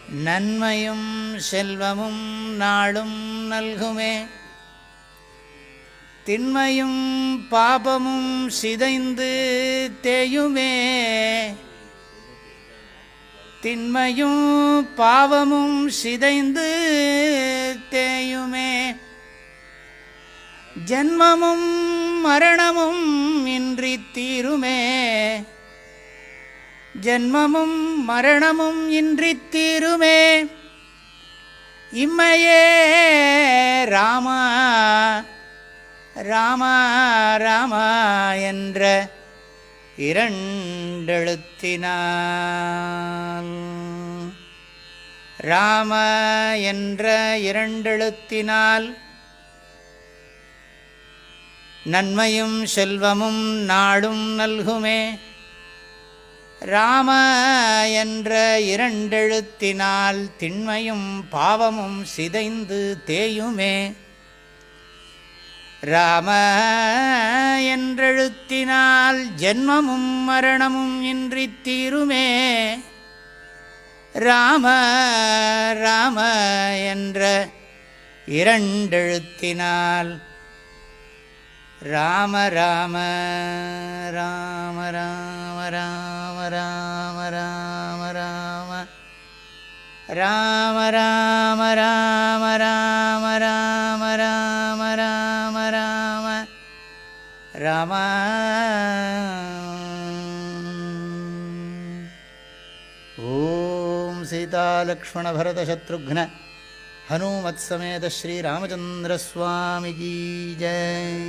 நன்மையும் செல்வமும் நாளும் நல்குமே. திண்மையும் பாபமும் சிதைந்து தேயுமே. திண்மையும் பாவமும் சிதைந்து தேயுமே. ஜன்மமும் மரணமும் இன்றி தீருமே. ஜன்மமும் மரணமும் இன்றி தீருமே. இம்மையே ராமா ராமா ராமா என்ற இரண்டெழுத்தினால், ராம என்ற இரண்டெழுத்தினால் நன்மையும் செல்வமும் நாளும் நல்குமே. ராம என்ற இரண்டெழுத்தினால் திண்மையும் பாவமும் சிதைந்து தேயுமே. ராம என்றெழுத்தினால் ஜென்மமும் மரணமும் இன்றி தீருமே. ராம ராம என்ற இரண்டெழுத்தினால் ராம ராம ராம ராம ராம ராம ராம ராம ராம ராம ராம ராம ராம ராம ராம ராம ராம. ஓம் சீதா லக்ஷ்மண பரத சத்ருக்ன ஹனுமத் சமேத ஸ்ரீ ராமச்சந்திர சுவாமி கி ஜெய்.